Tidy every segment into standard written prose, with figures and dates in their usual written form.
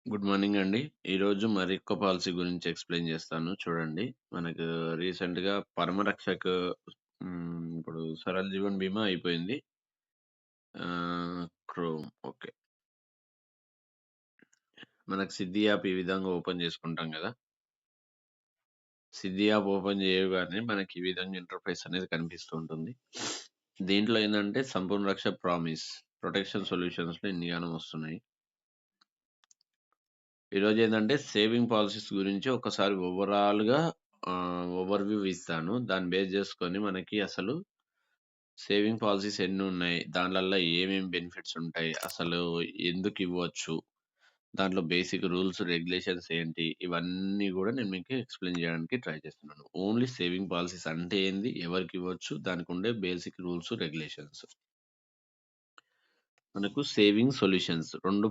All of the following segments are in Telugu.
గుడ్ మార్నింగ్ అండి. ఈరోజు మరొక్క పాలిసీ గురించి ఎక్స్‌ప్లెయిన్ చేస్తాను చూడండి. మనకు రీసెంట్‌గా పరమరక్షక్ ఇప్పుడు సరల్ జీవన్ బీమా అయిపోయింది. Chrome okay. మనకు సిద్ధి యాప్ ఈ విధంగా ఓపెన్ చేసుకుంటాం గదా! సిద్ధి యాప్ ఓపెన్ చేయగానే మనకి ఈ విధంగా ఇంటర్ఫేస్ అనేది కనిపిస్తూ ఉంటుంది. దీంట్లో ఏందంటే సంపూర్ణ రక్ష ప్రామిస్, ప్రొటెక్షన్ సొల్యూషన్స్‌లో ఇన్నిగానం వస్తున్నాయి. ఈరోజేందంటే సేవింగ్ పాలిసీస్ గురించి ఒకసారి ఓవరాల్‌గా ఓవర్‌వ్యూ ఇస్తాను. దాన్ని బేస్ చేసుకొని మనకి అసలు సేవింగ్ పాలిసీస్ ఎన్నున్నాయి? దానిలల్ల ఏమేం బెనిఫిట్స్ ఉంటాయి? అసలు ఎందుకివ్వచ్చు? దాంట్లో బేసిక్ రూల్స్, రెగ్యులేషన్స్ ఏంటి? ఇవన్నీ గూడా నేను మీకు ఎక్స్‌ప్లెయిన్ జేయడానికి ట్రై చేస్తున్నాను. ఓన్లీ సేవింగ్ పాలిసీస్ అంటే ఏంది? ఎవరికివ్వచ్చు? దానికుండే బేసిక్ రూల్స్, రెగ్యులేషన్స్. మనకు సేవింగ్ సొల్యూషన్స్ 2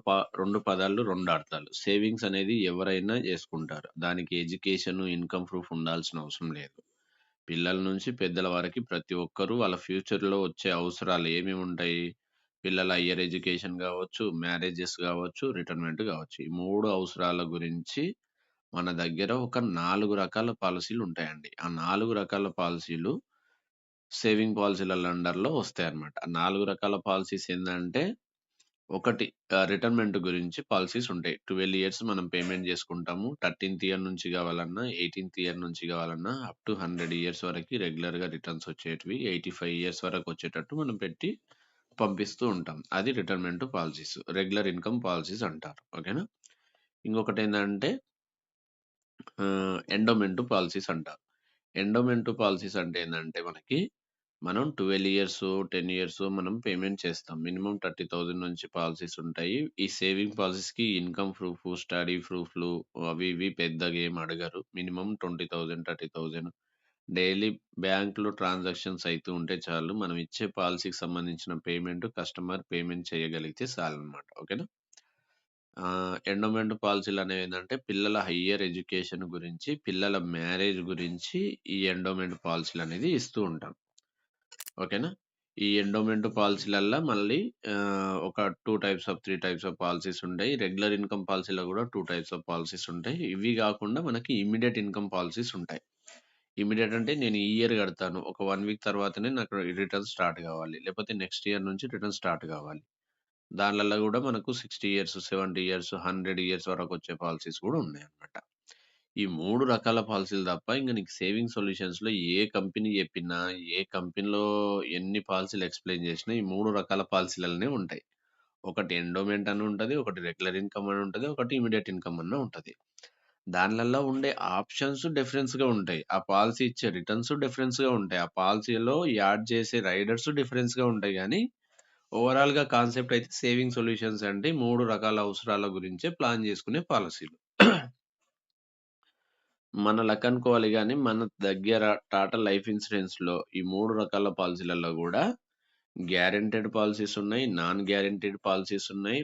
పదాలు 2 అర్థాలు. సేవింగ్స్ అనేది ఎవరైనా జేసుకుంటారు. దానికి ఎడ్యుకేషన్, ఇన్‌కమ్ ప్రూఫ్ ఉండాల్సిన అవసరం లేదు. పిల్లల నుంచి పెద్దల వరకి ప్రతి ఒక్కరు వాళ్ళ ఫ్యూచర్‌లో వచ్చే అవసరాలు ఏమేముంటాయి? పిల్లల హైయర్ ఎడ్యుకేషన్ గావచ్చు, మ్యారేజెస్ గావచ్చు, రిటైర్మెంట్ గావచ్చు. ఈ 3 అవసరాల గురించి మన దగ్గర ఒక 4 రకాల పాలిసీలుంటాయండి. ఆ 4 రకాల పాలిసీలు సేవింగ్ పాలిసీల అండర్‌లో వస్తాయన్నమాట. ఆ 4 రకాల పాలిసీస్ ఏందంటే ఒకటి రిటైర్మెంట్ గురించి పాలిసీస్ ఉంటాయి. 12 ఇయర్స్ మనం పేమెంట్ చేసుకుంటాము. 13థ్ ఇయర్ నుంచి గావాలన్నా, 18థ్ ఇయర్ నుంచి గావాలన్నా అప్ టు 100 ఇయర్స్ వరకి రెగ్యులర్‌గా రిటర్న్స్ వచ్చేటివి. 85 ఇయర్స్ వరకు వచ్చేటట్టు మనం పెట్టి పంపిస్తూ ఉంటాం. అది retirement policies. Regular income policies అంటారు. ఓకేనా? ఇంకొకటేందంటే ఎండోమెంట్ పాలిసీస్ అంటారు. ఎండోమెంట్ పాలిసీస్ అంటే ఏందంటే మనకి మనం 12 ఇయర్స్, 10 ఇయర్స్ మనం పేమెంట్ చేస్తాం. మినిమమ్ 30,000 నుంచి పాలిసీస్ ఉంటాయి. ఈ సేవింగ్ పాలిసీస్‌కి ఇన్‌కమ్ ప్రూఫ్, స్టడీ ప్రూఫ్‌లు అవి ఇవి పెద్దగా ఏమి అడగరు. మినిమమ్ 20,000, 30,000 డైలీ బ్యాంక్‌లో ట్రాన్సాక్షన్స్ అయితూ ఉంటే చాలు. మనం ఇచ్చే పాలిసీకి సంబంధించిన పేమెంట్ కస్టమర్ పేమెంట్ చేయగలిగితే చాలన్నమాట. ఓకేనా? ఎండోమెంట్ పాలిసీలనేవేందంటే పిల్లల హైయ్యర్ ఎడ్యుకేషన్ గురించి, పిల్లల మ్యారేజ్ గురించి ఈ ఎండోమెంట్ పాలిసీలనేది ఇస్తూ ఉంటాం. ఓకేనా? ఈ ఎండోమెంట్ పాలిసీలల్ల మళ్ళీ ఒక 2 types of, 3 types of policies ఉంటాయి. రెగ్యులర్ ఇన్‌కమ్ పాలిసీలో గూడా 2 టైప్స్ ఆఫ్ పాలిసీస్ ఉంటాయి. ఇవి గాకుండా మనకి ఇమ్మీడియేట్ ఇన్‌కమ్ పాలిసీస్ ఉంటాయి. ఇమ్మీడియేట్ అంటే నేను ఈ ఇయర్ గడతాను. ఒక 1 వీక్ తర్వాతనే నాకు రిటర్న్స్ స్టార్ట్ గావాలి. లేపోతే నెక్స్ట్ ఇయర్ నుంచి రిటర్న్స్ స్టార్ట్ గావాలి. దానిలల్ల గూడా మనకు 60 ఇయర్స్, 70 ఇయర్స్, 100 ఇయర్స్ వరకొచ్చే పాలిసీస్ గూడా ఉన్నాయన్నమాట. ఈ 3 రకాల పాలిసీలు తప్ప ఇంక నీకు సేవింగ్ సొల్యూషన్స్‌లో ఏ కంపెనీ చెప్పినా, ఏ కంపెనీలో ఎన్ని పాలిసీలు ఎక్స్‌ప్లెయిన్ చేసినా ఈ 3 రకాల పాలిసీలనే ఉంటాయి. ఒకటి ఎండోమెంట్ అని ఉంటది. ఒకటి రెగ్యులర్ ఇన్‌కమ్ అని ఉంటది. ఒకటి ఇమ్మీడియేట్ ఇన్‌కమ్ అని ఉంటది. దానిలల్ల ఉండే ఆప్షన్స్ డిఫరెన్స్‌గా ఉంటాయి. ఆ పాలిసీ ఇచ్చే రిటర్న్స్ డిఫరెన్స్‌గా ఉంటాయి. ఆ పాలిసీలో యాడ్ చేసే రైడర్స్ డిఫరెన్స్‌గా ఉంటాయి గానీ, ఓవరాల్‌గా కాన్సెప్ట్ అయితే సేవింగ్ సొల్యూషన్స్ అంటే 3 రకాల అవసరాల గురించే ప్లాన్ చేసుకునే పాలిసీలు. మన లక్ అనుకోవాలి గానీ, మన దగ్గర టాటా లైఫ్ ఇన్స్యూరెన్స్‌లో ఈ 3 రకాల పాలిసీలలో గూడా గ్యారంటెడ్ పాలిసీస్ ఉన్నాయి. నాన్ గ్యారంటీడ్ పాలిసీస్ ఉన్నాయి.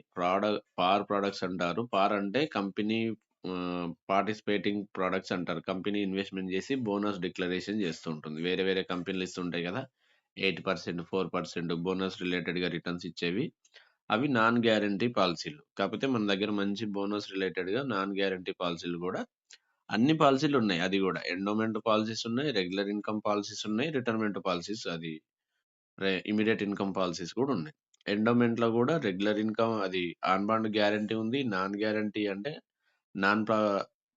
పార్ ప్రొడక్ట్స్ అంటారు. పార్ అంటే కంపెనీ పార్టిసిపేటింగ్ ప్రొడక్ట్స్ అంటారు. కంపెనీ ఇన్వెస్ట్‌మెంట్ జేసి బోనస్ డిక్లరేషన్ జేస్తూ ఉంటుంది. వేరే వేరే కంపెనీలు ఇస్తుంటాయి గదా! 8%, 4% బోనస్ రిలేటెడ్‌గా రిటర్న్స్ ఇచ్చేవి. అవి నాన్ గ్యారంటీ పాలిసీలు. కాపోతే మన దగ్గర మంచి బోనస్ రిలేటెడ్‌గా నాన్ గ్యారంటీ పాలిసీలు గూడా అన్ని పాలిసీలున్నాయి. అది గూడా. ఎండోమెంట్ పాలిసీస్ ఉన్నాయి. రెగ్యులర్ ఇన్‌కమ్ పాలిసీస్ ఉన్నాయి. రిటైర్మెంట్ పాలిసీస్ అది ఇమ్మీడియేట్ ఇన్‌కమ్ పాలిసీస్ గూడా ఉన్నాయి. ఎండోమెంట్‌లో గూడా రెగ్యులర్ ఇన్‌కమ్ అది ఆన్ బాండ్ గ్యారంటీ ఉంది. నాన్ గ్యారంటీ అంటే నాన్ పా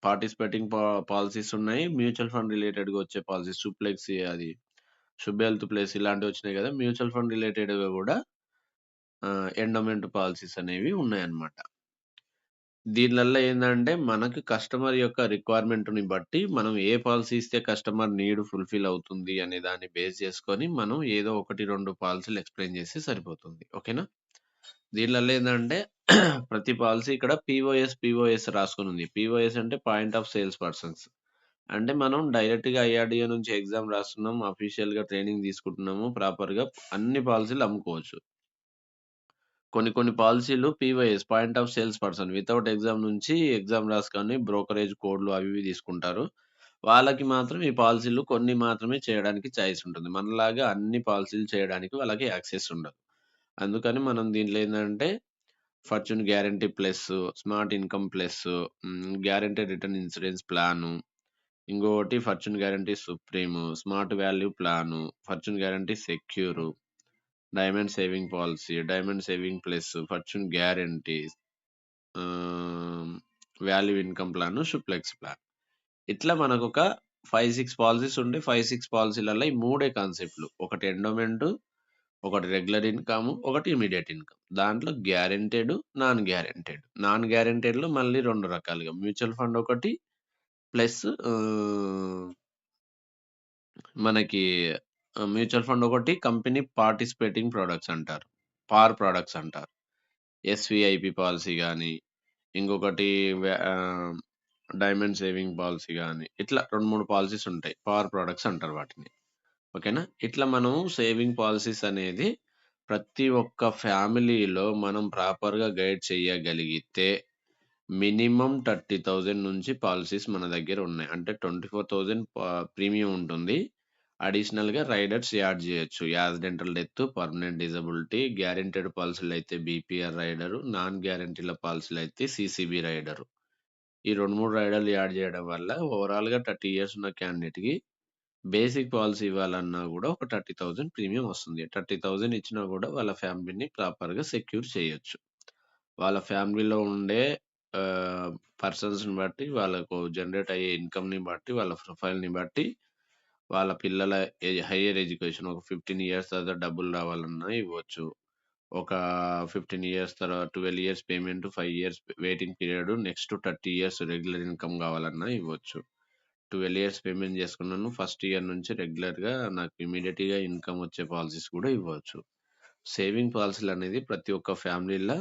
పార్టిసిపేటింగ్ పాలిసీస్ ఉన్నాయి. మ్యూచువల్ ఫండ్ రిలేటెడ్‌గా వచ్చే పాలిసీస్ సుప్లెక్సీ అది శుభ్ హెల్త్ ప్లస్ ఇలాంటివి వచ్చినాయి గదా! మ్యూచువల్ ఫండ్ రిలేటెడ్‌గా గూడా ఎండోమెంట్ పాలిసీస్ అనేవి ఉన్నాయన్నమాట. దీనిలల్ల ఏందంటే, మనకి కస్టమర్ యొక్క రిక్వైర్మెంట్‌ని బట్టి, మనం ఏ పాలిసీ ఇస్తే కస్టమర్ నీడ్ ఫుల్‌ఫిల్ అవుతుంది అనే దాన్ని బేస్ చేసుకొని, మనం ఏదో 1, 2 పాలిసీలు ఎక్స్‌ప్లెయిన్ చేస్తే సరిపోతుంది. ఓకేనా? దీనిలల్ల ఏందంటే, ప్రతి పాలిసీ ఇక్కడ పీఓఎస్ రాసుకొనుంది. పీఓఎస్ అంటే పాయింట్ ఆఫ్ సేల్స్ పర్సన్స్. అంటే మనం డైరెక్ట్‌గా ఐఆర్‌డీఏ నుంచి ఎగ్జామ్ రాస్తున్నాం. అఫీషియల్‌గా ట్రైనింగ్ తీసుకుంటున్నాము. ప్రాపర్‌గా అన్ని పాలిసీలు అమ్ముకోవచ్చు. కొన్ని కొన్ని పాలిసీలు పీవైఎస్ point of sales person without exam నుంచి ఎగ్జామ్ రాసుకొని బ్రోకరేజ్ కోడ్‌లు అవి ఇవి తీసుకుంటారు. వాళ్ళకి మాత్రం ఈ పాలిసీలు కొన్ని మాత్రమే చేయడానికి చాయిస్ ఉంటుంది. మనలాగా అన్ని పాలిసీలు చేయడానికి వాళ్ళకి యాక్సెస్ ఉండదు. అందుకని మనం దీంట్లో ఏందంటే fortune guarantee plus, smart income plus, guaranteed return insurance plan. ఇంకొకటి fortune guarantee supreme, smart value plan, fortune guarantee secure, diamond saving policy, diamond saving plus, fortune guarantee, value income plan, షుప్లెక్స్ ప్లాన్. ఇట్లా మనకొక 5, 6 పాలిసీస్ ఉంటే 5, 6 పాలిసీలలో ఈ మూడే కాన్సెప్ట్‌లు. ఒకటి ఎండోమెంట్, ఒకటి రెగ్యులర్ ఇన్‌కమ్, ఒకటి ఇమ్మీడియేట్ ఇన్‌కమ్. దాంట్లో గ్యారంటెడ్, నాన్ గ్యారంటెడ్. నాన్ గ్యారంటెడ్‌లో మళ్ళీ 2 రకాలుగా మ్యూచువల్ ఫండ్ ఒకటి ప్లస్ మనకి మ్యూచువల్ ఫండ్ ఒకటి, కంపెనీ పార్టిసిపేటింగ్ ప్రొడక్ట్స్ అంటారు. పార్ ప్రొడక్ట్స్ అంటారు. ఎస్‌విఐపి పాలిసీ గాని, ఇంకొకటి డైమండ్ సేవింగ్ పాలిసీ గాని, ఇట్లా 2, 3 పాలిసీస్ ఉంటాయి. పార్ ప్రొడక్ట్స్ అంటారు వాటిని. ఓకేనా? ఇట్లా మనం సేవింగ్ పాలిసీస్ అనేది ప్రతి ఒక్క ఫ్యామిలీలో మనం ప్రాపర్‌గా గైడ్ చేయగలిగితే మినిమమ్ 30,000 నుంచి పాలిసీస్ మన దగ్గర ఉన్నాయి. అంటే 24,000 ప్రీమియం ఉంటుంది. అడిషనల్‌గా రైడర్స్ యాడ్ జేయొచ్చు. Accidental death, permanent disability, guaranteed పాలిసీలయితే బీపీఆర్ రైడరు, నాన్ గ్యారంటీల పాలిసీలయితే సీసీబీ రైడరు. ఈ 2, 3 రైడర్‌లు యాడ్ జేయడం వల్ల ఓవరాల్‌గా 30 ఇయర్స్ ఉన్న క్యాండిడేట్‌కి బేసిక్ పాలిసీ ఇవ్వాలన్నా గూడా ఒక 30,000 ప్రీమియం వస్తుంది. 30,000 ఇచ్చినా గూడా వాళ్ళ ఫ్యామిలీని ప్రాపర్‌గా సెక్యూర్ చేయొచ్చు. వాళ్ళ ఫ్యామిలీలో ఉండే ఆహ్, పర్సన్స్‌ని బట్టి, వాళ్ళకు జనరేట్ అయ్యే ఇన్‌కమ్‌ని బట్టి, వాళ్ళ ప్రొఫైల్‌ని బట్టి, వాళ్ళ పిల్లల హైయర్ ఎడ్యుకేషన్ ఒక 15 ఇయర్స్ తర్వాత డబ్బులు రావాలన్నా ఇవ్వచ్చు. ఒక 15 ఇయర్స్ తర్వాత 12 years payment, 5 years waiting period, next 30 years regular income గావాలన్నా ఇవ్వచ్చు. 12 ఇయర్స్ పేమెంట్ చేసుకున్నాను. ఫస్ట్ ఇయర్ నుంచి రెగ్యులర్‌గా నాకు ఇమ్మీడియేట్‌గా ఇన్‌కమ్ వచ్చే పాలిసీస్ కూడా ఇవ్వచ్చు. సేవింగ్ పాలిసీలనేది ప్రతి ఒక్క ఫ్యామిలీ‌ల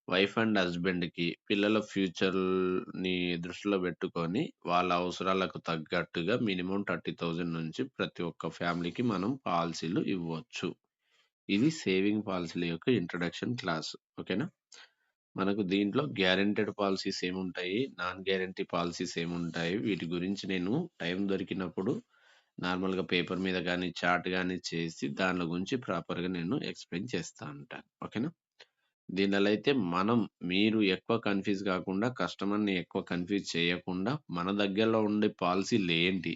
వైఫ్ అండ్ హస్బెండ్‌కి పిల్లల ఫ్యూచర్‌ని దృష్టిలో పెట్టుకొని, వాళ్ళ అవసరాలకు తగ్గట్టుగా మినిమమ్ 30,000 నుంచి ప్రతి ఒక్క ఫ్యామిలీకి మనం పాలిసీలు ఇవ్వచ్చు. ఇది సేవింగ్ పాలిసీల యొక్క ఇంట్రడక్షన్ క్లాస్. ఓకేనా? మనకు దీంట్లో గ్యారంటెడ్ పాలిసీస్ ఏముంటాయి? నాన్ గ్యారంటీ పాలిసీస్ ఏముంటాయి? వీటి గురించి నేను టైం దొరికినప్పుడు నార్మల్‌గా పేపర్ మీద గాని, చార్ట్ గాని చేసి దాని గురించి ప్రాపర్‌గా నేను ఎక్స్‌ప్లెయిన్ చేస్తా ఉంటాను. ఓకేనా? దీనిలో అయితే మీరు ఎక్కువ కన్‌ఫ్యూజ్ గాకుండా, కస్టమర్‌ని ఎక్కువ కన్‌ఫ్యూజ్ చేయకుండా, మన దగ్గరలో ఉండే పాలిసీలేంటి?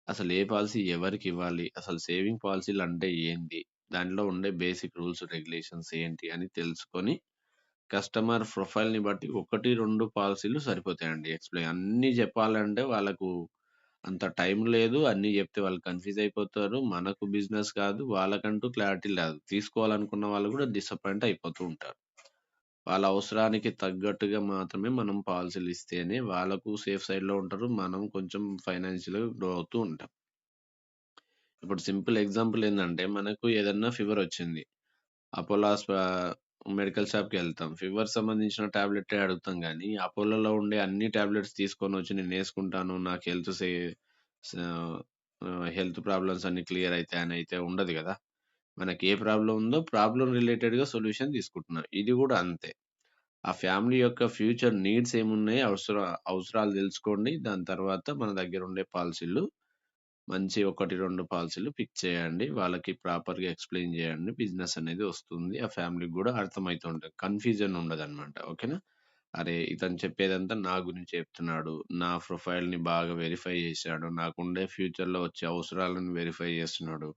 అసలు ఏ పాలిసీ ఎవరికివ్వాలి? అసలు సేవింగ్ పాలిసీలంటే ఏంటి? దాంట్లో ఉండే బేసిక్ రూల్స్, రెగ్యులేషన్స్ ఏంటి అని తెలుసుకొని, కస్టమర్ ప్రొఫైల్‌ని బట్టి 1, 2 పాలిసీలు సరిపోతాయండి ఎక్స్‌ప్లెయిన్. అన్నీ జెప్పాలంటే వాళ్ళకు అంత టైం లేదు. అన్నీ జెప్తే వాళ్ళు కన్‌ఫ్యూజ్ అయిపోతారు. మనకు బిజినెస్ కాదు. వాళ్ళకంటూ క్లారిటీ లేదు. తీసుకోవాలనుకున్న వాళ్ళు గూడా డిసప్పాయింట్ అయిపోతూ ఉంటారు. వాళ్ళ అవసరానికి తగ్గట్టుగా మాత్రమే మనం పాలిసీలు ఇస్తేనే వాళ్ళకు సేఫ్ సైడ్‌లో ఉంటారు. మనం కొంచెం ఫైనాన్షియల్‌గా గ్రో అవుతూ ఉంటాం. ఇప్పుడు సింపుల్ ఎగ్జాంపుల్ ఏందంటే, మనకు ఏదన్నా ఫీవరొచ్చింది. Apollo medical షాప్‌కెళ్తాం. ఫీవర్‌కి సంబంధించిన టాబ్లెట్టే అడుగుతాం గానీ, అపోలోలో ఉండే అన్ని టాబ్లెట్స్ తీసుకొనొచ్చి నేనేసుకుంటాను. నాకు సా హెల్త్ ప్రాబ్లమ్స్ అన్నీ క్లియర్ అయితాయనయితే ఉండదు గదా! మనకి ఏ ప్రాబ్లమ్ ఉందో ప్రాబ్లమ్ రిలేటెడ్‌గా సొల్యూషన్ తీసుకుంటున్నాం. ఇది గూడా అంతే. ఆ ఫ్యామిలీ యొక్క ఫ్యూచర్ నీడ్స్ ఏమున్నాయి, అవసరాలు తెలుసుకోండి. దాని తర్వాత మన దగ్గరుండే పాలిసీలు మంచి 1, 2 పాలిసీలు పిక్ చేయండి. వాళ్ళకి ప్రాపర్‌గా ఎక్స్‌ప్లెయిన్ చేయండి. బిజినెస్ అనేది వస్తుంది. ఆ ఫ్యామిలీకి గూడా అర్థమైతూ ఉంటది. కన్‌ఫ్యూజన్ ఉండదనమాట. ఓకేనా? అరే! ఇతను చెప్పేదంతా నా గురించి చెప్తున్నాడు. నా ప్రొఫైల్‌ని బాగా వెరిఫై చేశాడు. నాకుండే ఫ్యూచర్‌లో వచ్చే అవసరాలను వెరిఫై చేస్తున్నాడు.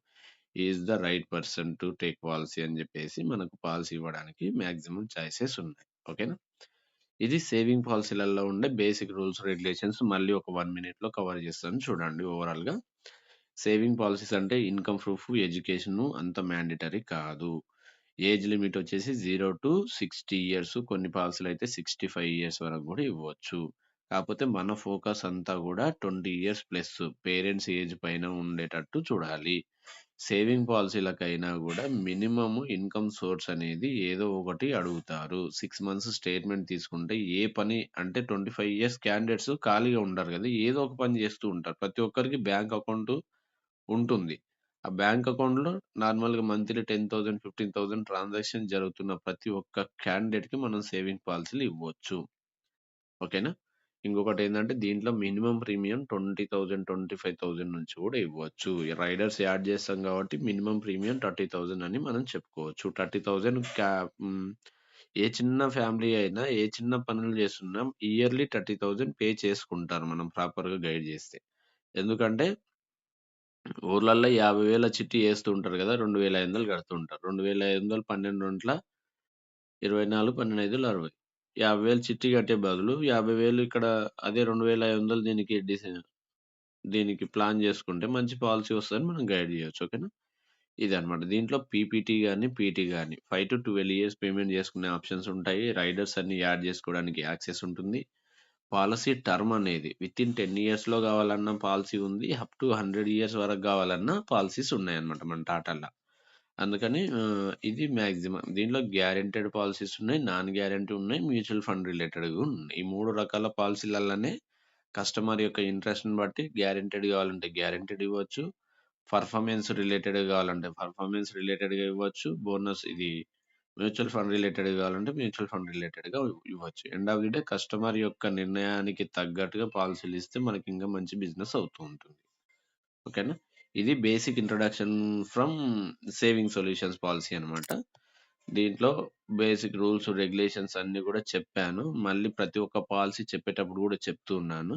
He is the right person to take policy అని చెప్పేసి మనకు పాలిసీ ఇవ్వడానికి మాక్సిమం చాయిసెస్ ఉన్నాయి. ఓకేనా? ఇది సేవింగ్ పాలిసీలలో ఉండే బేసిక్ రూల్స్, రెగ్యులేషన్స్ మళ్ళీ ఒక 1 మినిట్‌లో కవర్ చేస్తాను చూడండి ఓవరాల్‌గా. సేవింగ్ పాలిసీస్ అంటే ఇన్‌కమ్ ప్రూఫ్, ఎడ్యుకేషను అంత మ్యాండేటరీ కాదు. ఏజ్ లిమిట్ వచ్చేసి 0-60 ఇయర్స్. కొన్ని పాలిసీలయితే 65 ఇయర్స్ వరకు గూడా ఇవ్వచ్చు. కాపోతే మన ఫోకస్ అంతా గూడా 20 ఇయర్స్ ప్లస్ పేరెంట్స్ ఏజ్ పైన ఉండేటట్టు చూడాలి. సేవింగ్ పాలిసీలకైనా గూడా మినిమమ్ ఇన్‌కమ్ సోర్స్ అనేది ఏదో ఒకటి అడుగుతారు. 6 మంత్స్ స్టేట్‌మెంట్ తీసుకుంటే ఏ పని అంటే 25 ఇయర్స్ క్యాండిడేట్స్ ఖాళీగా ఉండరు గదా! ఏదో ఒక పని జేస్తూ ఉంటారు. ప్రతి ఒక్కరికి బ్యాంక్ అకౌంట్ ఉంటుంది. ఆ బ్యాంక్ అకౌంట్‌లో నార్మల్‌గా మంత్లీ 10,000, 15,000 ట్రాన్సాక్షన్ జరుగుతున్న ప్రతి ఒక్క క్యాండిడేట్‌కి మనం సేవింగ్ పాలిసీలు ఇవ్వచ్చు. ఓకేనా? ఇంకొకటేందంటే దీంట్లో మినిమమ్ ప్రీమియం 20,000, 25,000 నుంచి గూడా ఇవ్వచ్చు. రైడర్స్ యాడ్ చేస్తాం గాబట్టి మినిమమ్ ప్రీమియం 30,000 అని మనం చెప్పుకోవచ్చు. 30,000 హ్మ్. ఏ చిన్న ఫ్యామిలీ అయినా, ఏ చిన్న పనులు చేస్తున్నా ఇయర్‌లీ 30,000 పే చేసుకుంటారు మనం ప్రాపర్‌గా గైడ్ చేస్తే. ఎందుకంటే ఊర్లల్లో 50,000 చిట్టి ఏస్తూ ఉంటారు గదా! 2,500 కడుతూ ఉంటారు. 2,500 12 24, 12 60. 50,000 చిట్టి కట్టే బదులు 50,000 ఇక్కడ అదే 2,500 దీనికి ప్లాన్ చేసుకుంటే మంచి పాలిసీ వస్తదని మనం గైడ్ చేయొచ్చు. ఓకేనా? ఇదనమాట. దీంట్లో పీపీటీ గాని, పీటీ గాని 5-12 ఇయర్స్ పేమెంట్ చేసుకునే ఆప్షన్స్ ఉంటాయి. రైడర్స్ అన్ని యాడ్ చేసుకోవడానికి యాక్సెస్ ఉంటుంది. పాలిసీ టర్మ్ అనేది వితిన్ 10 ఇయర్స్‌లో కావాలన్న పాలిసీ ఉంది. అప్ టు 100 ఇయర్స్ వరకు కావాలన్న పాలిసీస్ ఉన్నాయన్నమాట మన టాటాల. అందుకని ఇది మాక్సిమం. దీంట్లో గ్యారంటెడ్ పాలిసీస్ ఉన్నాయి. నాన్ గ్యారంటీ ఉన్నాయి. మ్యూచువల్ ఫండ్ రిలేటెడ్‌గా ఉన్నాయి. ఈ 3 రకాల పాలిసీలల్లనే కస్టమర్ యొక్క ఇంట్రెస్ట్‌ని బట్టి గ్యారంటెడ్ కావాలంటే గ్యారంటెడ్ ఇవ్వచ్చు. పర్ఫార్మెన్స్ రిలేటెడ్‌గా కావాలంటే పర్ఫార్మెన్స్ రిలేటెడ్‌గా ఇవ్వచ్చు. బోనస్ ఇది మ్యూచువల్ ఫండ్ రిలేటెడ్‌గా కావాలంటే మ్యూచువల్ ఫండ్ రిలేటెడ్‌గా ఇవ్వచ్చు. End of the day customer యొక్క నిర్ణయానికి తగ్గట్టుగా పాలిసీలు ఇస్తే మనకి ఇంకా మంచి బిజినెస్ అవుతూ ఉంటుంది. ఓకేనా? ఇది basic introduction from saving solutions policy అనమాట. దీంట్లో బేసిక్ రూల్స్, రెగ్యులేషన్స్ అన్నీ గూడా చెప్పాను. మళ్ళీ ప్రతి ఒక్క పాలిసీ చెప్పేటప్పుడు గూడా చెప్తూ ఉన్నాను.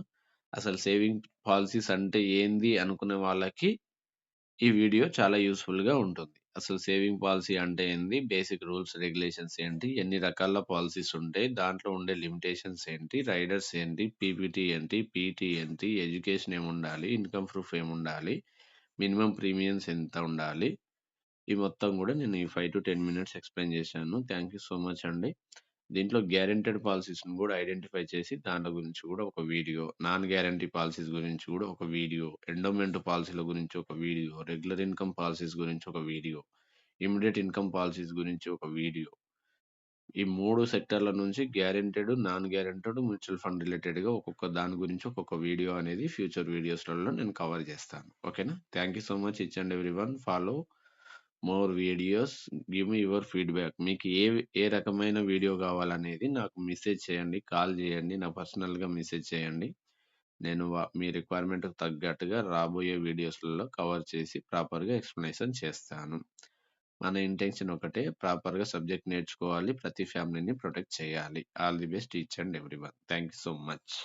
అసలు సేవింగ్ పాలిసీస్ అంటే ఏంది అనుకునే వాళ్ళకి ఈ వీడియో చాలా యూజ్‌ఫుల్‌గా ఉంటుంది. అసలు సేవింగ్ పాలిసీ అంటే ఏంది? బేసిక్ రూల్స్, రెగ్యులేషన్స్ ఏంటి? ఎన్ని రకాల పాలిసీస్ ఉంటాయి? దాంట్లో ఉండే లిమిటేషన్స్ ఏంటి? రైడర్స్ ఏంటి? పీపీటీ ఏంటి? పీటీ ఏంటి? ఎడ్యుకేషన్ ఏముండాలి? ఇన్‌కమ్ ప్రూఫ్ ఏముండాలి? మినిమమ్ ప్రీమియమ్స్ ఎంత ఉండాలి? ఈ మొత్తం గూడా నేను ఈ 5-10 మినిట్స్ ఎక్స్‌ప్లెయిన్ చేశాను. థాంక్ యూ సో మచ్ అండి. దీంట్లో గ్యారంటెడ్ పాలిసీస్‌ని గూడా ఐడెంటిఫై చేసి దాంట్లో గురించి గూడా ఒక వీడియో, నాన్ గ్యారంటీ పాలిసీస్ గురించి గూడా ఒక వీడియో, ఎండోమెంట్ పాలిసీల గురించి ఒక వీడియో, రెగ్యులర్ ఇన్‌కమ్ పాలిసీస్ గురించి ఒక వీడియో, ఇమ్మీడియేట్ ఇన్‌కమ్ పాలిసీస్ గురించి ఒక వీడియో. ఈ 3 సెక్టార్‌ల నుంచి guaranteed, non guaranteed, mutual fund రిలేటెడ్‌గా ఒక్కొక్క దాని గురించి ఒక్కొక్క వీడియో అనేది ఫ్యూచర్ వీడియోస్‌లలో నేను కవర్ చేస్తాను. ఓకేనా? Thank you so much each and everyone. Follow more videos. Give me your feedback. మీకు ఏ రకమైన వీడియో కావాలనేది నాకు మెసేజ్ చేయండి. కాల్ చేయండి. నాకు పర్సనల్‌గా మెసేజ్ చేయండి. నేను మీ రిక్వైర్మెంట్‌కి తగ్గట్టుగా రాబోయే వీడియోస్‌లలో కవర్ చేసి ప్రాపర్‌గా ఎక్స్‌ప్లనేషన్ చేస్తాను. మన ఇంటెన్షన్ ఒకటే ప్రాపర్‌గా సబ్జెక్ట్ నేర్చుకోవాలి. ప్రతి ఫ్యామిలీని ప్రొటెక్ట్ చేయాలి. All the best each and everyone. Thank you so much.